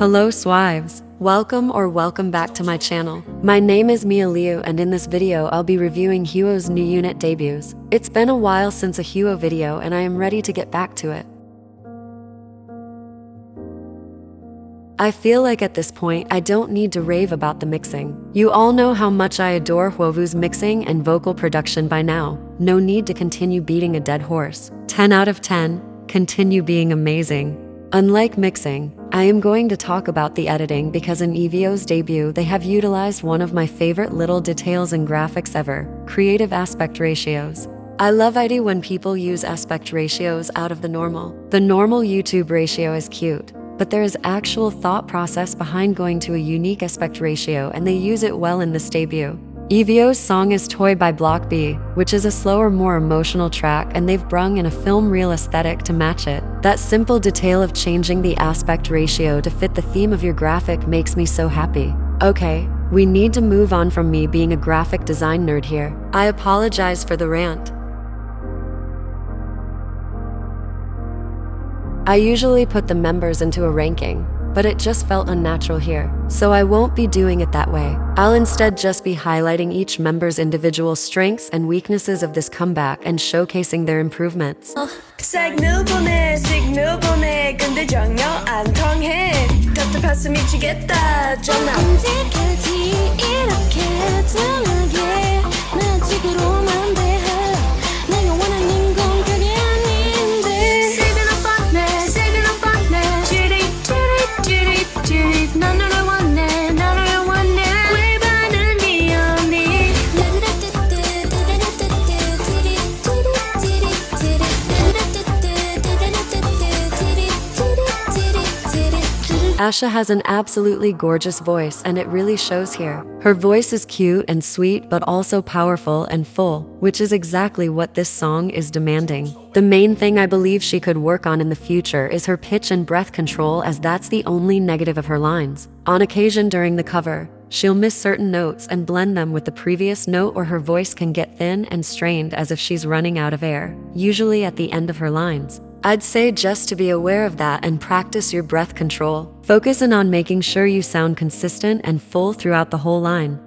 Hello Swives! Welcome back to my channel. My name is Miya and in this video I'll be reviewing Hwo's new unit debuts. It's been a while since a Hwo video and I am ready to get back to it. I feel like at this point I don't need to rave about the mixing. You all know how much I adore Hwo's mixing and vocal production by now. No need to continue beating a dead horse. 10 out of 10, continue being amazing. Unlike mixing, I am going to talk about the editing because in Hwo's debut they have utilized one of my favorite little details in graphics ever, creative aspect ratios. I love it when people use aspect ratios out of the normal. The normal YouTube ratio is cute, but there is actual thought process behind going to a unique aspect ratio and they use it well in this debut. Hwo's song is Toy by Block B, which is a slower, more emotional track and they've brung in a film reel aesthetic to match it. That simple detail of changing the aspect ratio to fit the theme of your graphic makes me so happy. Okay, we need to move on from me being a graphic design nerd here. I apologize for the rant. I usually put the members into a ranking, but it just felt unnatural here, so I won't be doing it that way. I'll instead just be highlighting each member's individual strengths and weaknesses of this comeback and showcasing their improvements. signal 보내 근데 전혀 안 통해 답답해서 미치겠다 전화 언제까지 이렇게 등하게 난 지구로만 대해 내가 원하는 건 그게 아닌데 시그널 뻔해 찌릿 난 너를 원해 왜 반응이 없니 Asha has an absolutely gorgeous voice and it really shows here. Her voice is cute and sweet but also powerful and full, which is exactly what this song is demanding. The main thing I believe she could work on in the future is her pitch and breath control, as that's the only negative of her lines. On occasion during the cover, she'll miss certain notes and blend them with the previous note, or her voice can get thin and strained as if she's running out of air, usually at the end of her lines. I'd say just to be aware of that and practice your breath control. Focus in on making sure you sound consistent and full throughout the whole line.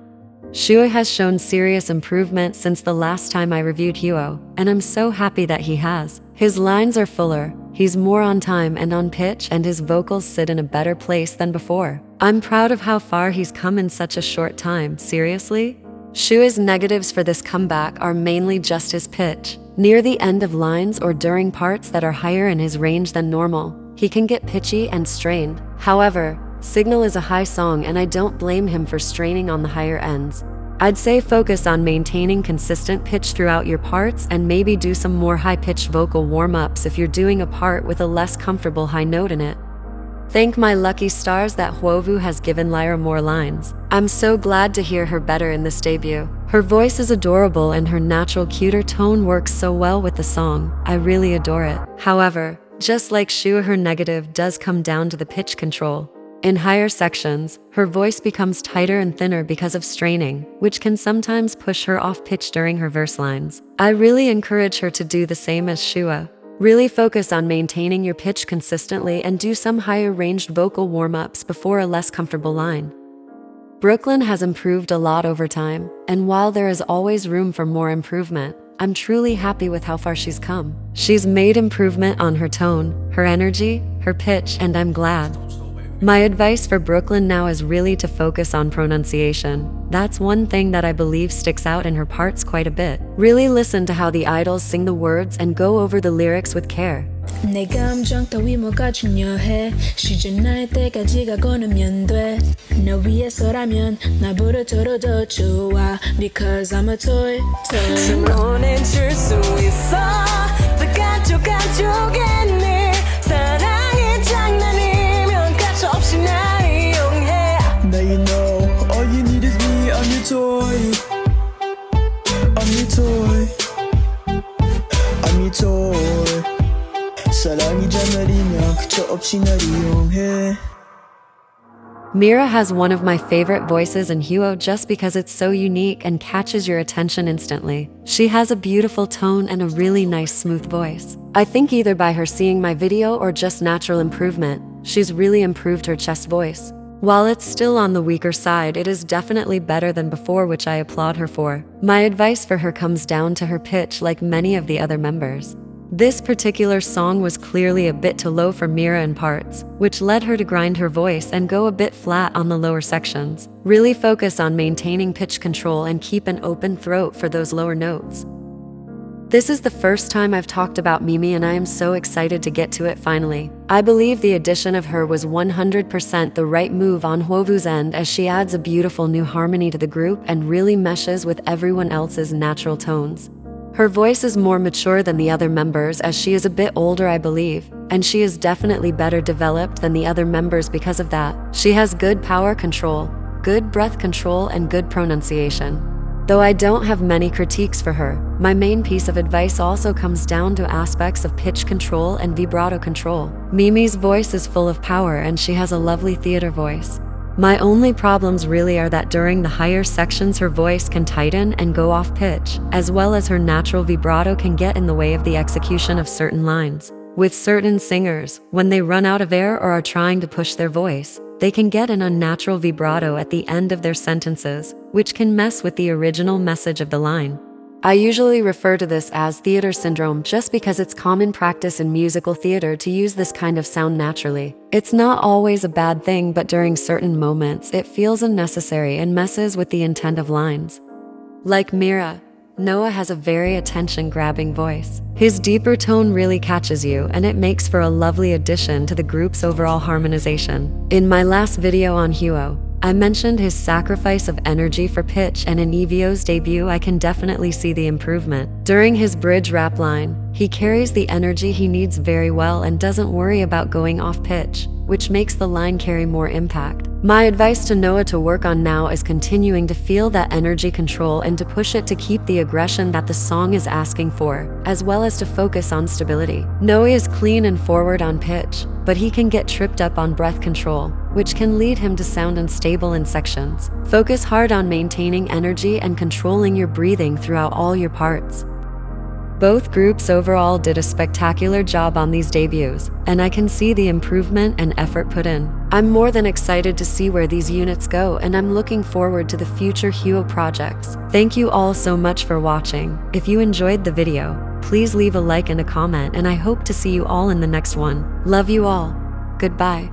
Hwo has shown serious improvement since the last time I reviewed Hwo, and I'm so happy that he has. His lines are fuller, he's more on time and on pitch, and his vocals sit in a better place than before. I'm proud of how far he's come in such a short time, seriously. Hwo's negatives for this comeback are mainly just his pitch. Near the end of lines or during parts that are higher in his range than normal, he can get pitchy and strained. However, Signal is a high song and I don't blame him for straining on the higher ends. I'd say focus on maintaining consistent pitch throughout your parts and maybe do some more high-pitched vocal warm-ups if you're doing a part with a less comfortable high note in it. Thank my lucky stars that Hwo has given Lyra more lines. I'm so glad to hear her better in this debut. Her voice is adorable and her natural cuter tone works so well with the song. I really adore it. However, just like Hwo, her negative does come down to the pitch control. In higher sections, her voice becomes tighter and thinner because of straining, which can sometimes push her off pitch during her verse lines. I really encourage her to do the same as Hwo. Really focus on maintaining your pitch consistently and do some higher ranged vocal warm-ups before a less comfortable line. Brooklyn has improved a lot over time, and while there is always room for more improvement, I'm truly happy with how far she's come. She's made improvement on her tone, her energy, her pitch, and I'm glad. My advice for Brooklyn now is really to focus on pronunciation. That's one thing that I believe sticks out in her parts quite a bit. Really listen to how the idols sing the words and go over the lyrics with care. 내 감정 따위 뭐가 중요해 시즌 날 때까지가 걸으면 돼 너 위해서라면 나보다 더 좋아 Because I'm a toy 보내줄 수 있어 더 가족에 사랑의 장난이면 가차없이 날 이용해 Now you know all you need is me. I'm your toy. I'm your toy. 사랑이 장난이면 가차없이 날 이용해. Miya has one of my favorite voices in Hwo just because it's so unique and catches your attention instantly. She has a beautiful tone and a really nice smooth voice. I think either by her seeing my video or just natural improvement, she's really improved her chest voice. While it's still on the weaker side, it is definitely better than before, which I applaud her for. My advice for her comes down to her pitch, like many of the other members. This particular song was clearly a bit too low for Miya in parts, which led her to grind her voice and go a bit flat on the lower sections. Really focus on maintaining pitch control and keep an open throat for those lower notes. This is the first time I've talked about Mimi, and I am so excited to get to it finally. I believe the addition of her was 100% the right move on Hwovu's end, as she adds a beautiful new harmony to the group and really meshes with everyone else's natural tones. Her voice is more mature than the other members, as she is a bit older, I believe, and she is definitely better developed than the other members because of that. She has good power control, good breath control, and good pronunciation. Though I don't have many critiques for her, my main piece of advice also comes down to aspects of pitch control and vibrato control. Mimi's voice is full of power and she has a lovely theater voice. My only problems really are that during the higher sections her voice can tighten and go off pitch, as well as her natural vibrato can get in the way of the execution of certain lines. With certain singers, when they run out of air or are trying to push their voice, they can get an unnatural vibrato at the end of their sentences, which can mess with the original message of the line. I usually refer to this as theater syndrome just because it's common practice in musical theater to use this kind of sound naturally. It's not always a bad thing, but during certain moments it feels unnecessary and messes with the intent of lines. Like Miya, Noah has a very attention-grabbing voice. His deeper tone really catches you, and it makes for a lovely addition to the group's overall harmonization. In my last video on Hwo, I mentioned his sacrifice of energy for pitch, and in EVO's debut I can definitely see the improvement. During his bridge rap line, he carries the energy he needs very well and doesn't worry about going off pitch, which makes the line carry more impact. My advice to Noah to work on now is continuing to feel that energy control and to push it to keep the aggression that the song is asking for, as well as to focus on stability. Noah is clean and forward on pitch, but he can get tripped up on breath control, which can lead him to sound unstable in sections. Focus hard on maintaining energy and controlling your breathing throughout all your parts. Both groups overall did a spectacular job on these debuts, and I can see the improvement and effort put in. I'm more than excited to see where these units go, and I'm looking forward to the future Hwo projects. Thank you all so much for watching. If you enjoyed the video, please leave a like and a comment, and I hope to see you all in the next one. Love you all. Goodbye.